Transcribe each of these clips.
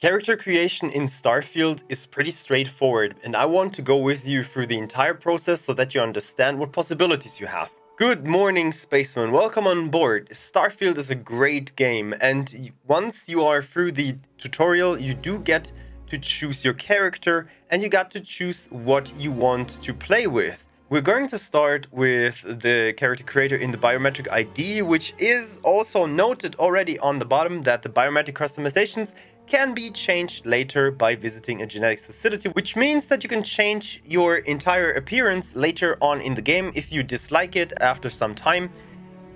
Character creation in Starfield is pretty straightforward, and I want to go with you through the entire process so that you understand what possibilities you have. Good morning, spacemen. Welcome on board. Starfield is a great game, and once you are through the tutorial, you do get to choose your character, and you got to choose what you want to play with. We're going to start with the character creator in the biometric ID, which is also noted already on the bottom that the biometric customizations can be changed later by visiting a genetics facility, which means that you can change your entire appearance later on in the game if you dislike it after some time.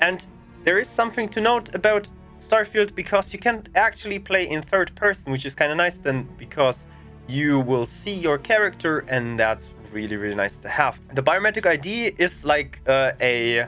And there is something to note about Starfield because you can actually play in third person, which is kind of nice then because you will see your character, and that's really nice to have. The biometric ID is like a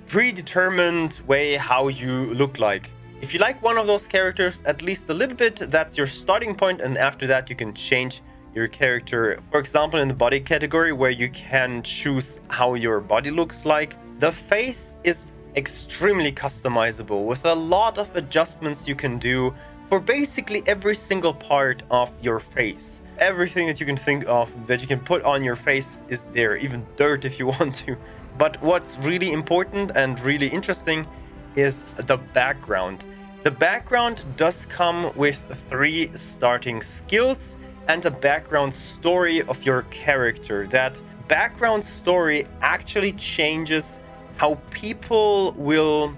predetermined way how you look like. If you like one of those characters at least a little bit, that's your starting point, and after that you can change your character. For example, in the body category, where you can choose how your body looks like. The face is extremely customizable with a lot of adjustments you can do for basically every single part of your face. Everything that you can think of that you can put on your face is there, even dirt if you want to. But what's really important and really interesting is the background. The background does come with 3 starting skills and a background story of your character. That background story actually changes how people will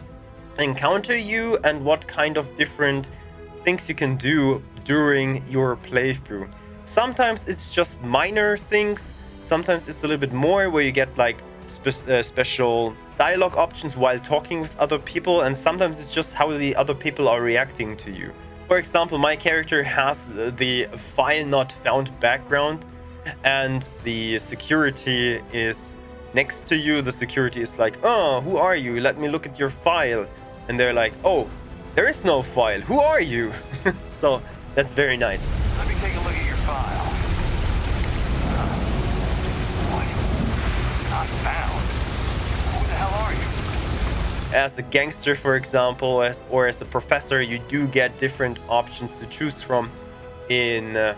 encounter you and what kind of different things you can do during your playthrough. Sometimes it's just minor things, sometimes it's a little bit more where you get like special dialogue options while talking with other people, and sometimes it's just how the other people are reacting to you. For example, my character has the file not found background, and the security is next to you. The security is like, "Oh, who are you? Let me look at your file." And they're like, "Oh, there is no file. Who are you?" So that's very nice. Let me take a look at your file. What? Not found. Who the hell are you? As a gangster, for example, or as a professor, you do get different options to choose from in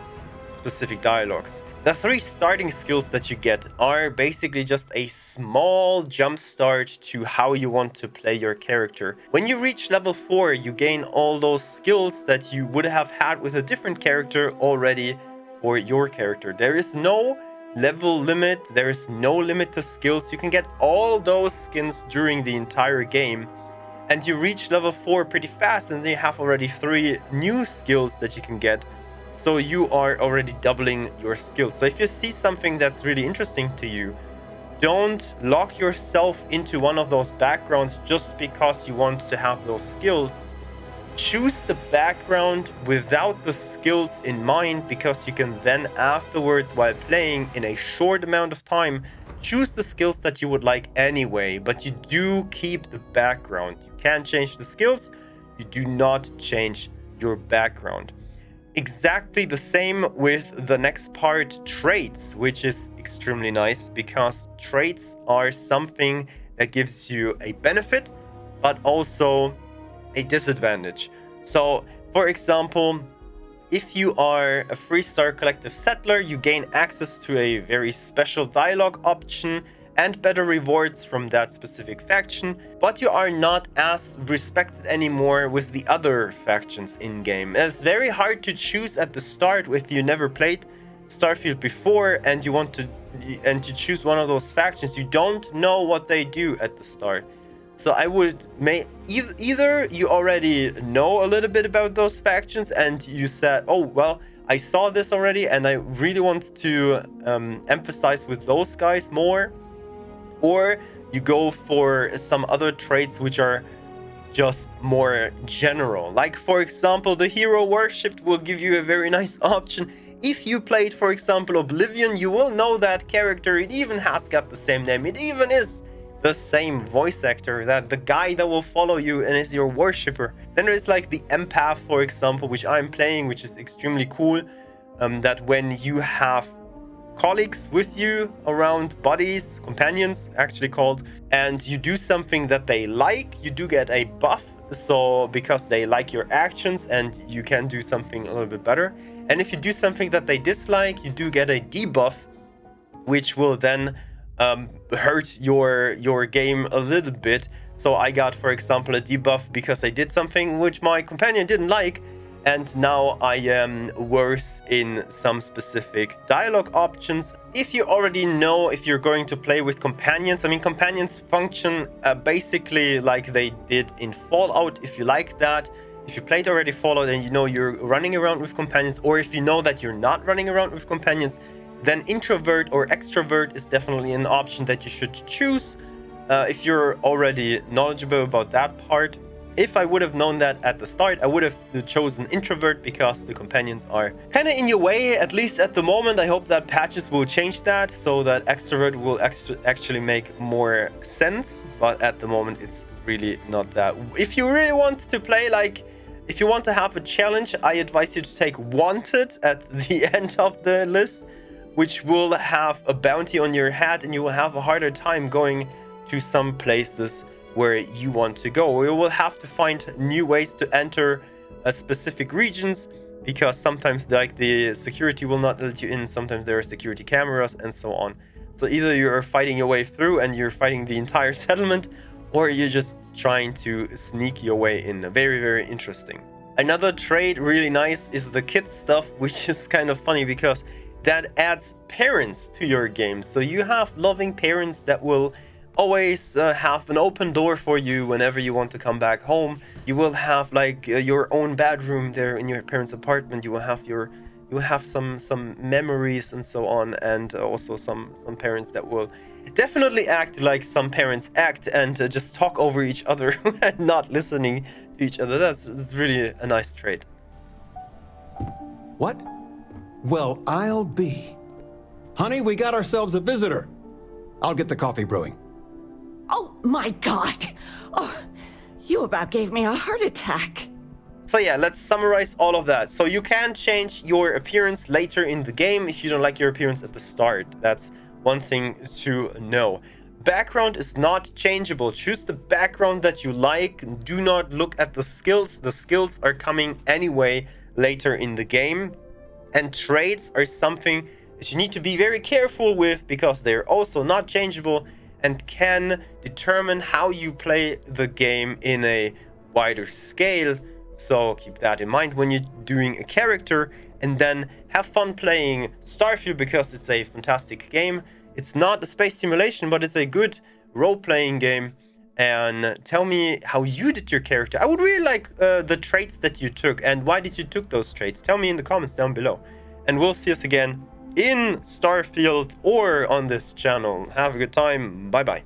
specific dialogues. The 3 starting skills that you get are basically just a small jump start to how you want to play your character. When you reach level 4, you gain all those skills that you would have had with a different character already for your character. There is no level limit, there is no limit to skills. You can get all those skins during the entire game. And you reach level 4 pretty fast, and then you have already 3 new skills that you can get. So you are already doubling your skills. So if you see something that's really interesting to you, don't lock yourself into one of those backgrounds just because you want to have those skills. Choose the background without the skills in mind, because you can then afterwards, while playing in a short amount of time, choose the skills that you would like anyway, but you do keep the background. You can change the skills, you do not change your background. Exactly the same with the next part, traits, which is extremely nice because traits are something that gives you a benefit, but also a disadvantage. So, for example, if you are a 3-star collective settler, you gain access to a very special dialogue option and better rewards from that specific faction, but you are not as respected anymore with the other factions in-game. It's very hard to choose at the start if you never played Starfield before and you want to choose one of those factions. You don't know what they do at the start. So I would either you already know a little bit about those factions and you said, "Oh, well, I saw this already and I really want to emphasize with those guys more," or you go for some other traits which are just more general. Like, for example, the hero worshipped will give you a very nice option. If you played, for example, Oblivion, you will know that character. It even has got the same name. It even is the same voice actor, that the guy that will follow you and is your worshipper. Then there is like the empath, for example, which I'm playing, which is extremely cool. That when you have colleagues with you around, buddies, companions actually called, and you do something that they like, you do get a buff So because they like your actions and you can do something a little bit better. And if you do something that they dislike, you do get a debuff, which will then hurt your game a little bit. So I got, for example, a debuff because I did something which my companion didn't like, and now I am worse in some specific dialogue options. If you already know if you're going to play with companions, I mean, companions function basically like they did in Fallout. If you like that, if you played already Fallout and you know you're running around with companions, or if you know that you're not running around with companions, then introvert or extrovert is definitely an option that you should choose if you're already knowledgeable about that part. If I would have known that at the start, I would have chosen introvert because the companions are kind of in your way, at least at the moment. I hope that patches will change that so that extrovert will actually make more sense, but at the moment it's really not that. If you really want to play, like, if you want to have a challenge, I advise you to take Wanted at the end of the list, which will have a bounty on your head, and you will have a harder time going to some places where you want to go. You will have to find new ways to enter specific regions, because sometimes like the security will not let you in, sometimes there are security cameras and so on. So either you're fighting your way through and you're fighting the entire settlement, or you're just trying to sneak your way in. Very, very interesting. Another trait really nice is the kid stuff, which is kind of funny because that adds parents to your game. So you have loving parents that will always have an open door for you whenever you want to come back home. You will have like your own bedroom there in your parents' apartment. You will have some memories and so on, and also some parents that will definitely act like some parents act and just talk over each other and not listening to each other. That's really a nice trait. What? Well, I'll be. Honey, we got ourselves a visitor. I'll get the coffee brewing. Oh my God! Oh, you about gave me a heart attack. So yeah, let's summarize all of that. So you can change your appearance later in the game if you don't like your appearance at the start. That's one thing to know. Background is not changeable. Choose the background that you like. Do not look at the skills. The skills are coming anyway later in the game. And traits are something that you need to be very careful with, because they're also not changeable and can determine how you play the game in a wider scale. So keep that in mind when you're doing a character, and then have fun playing Starfield, because it's a fantastic game. It's not a space simulation, but it's a good role-playing game. And tell me how you did your character. I would really like the traits that you took, and why did you took those traits. Tell me in the comments down below. And we'll see us again in Starfield or on this channel. Have a good time. Bye bye.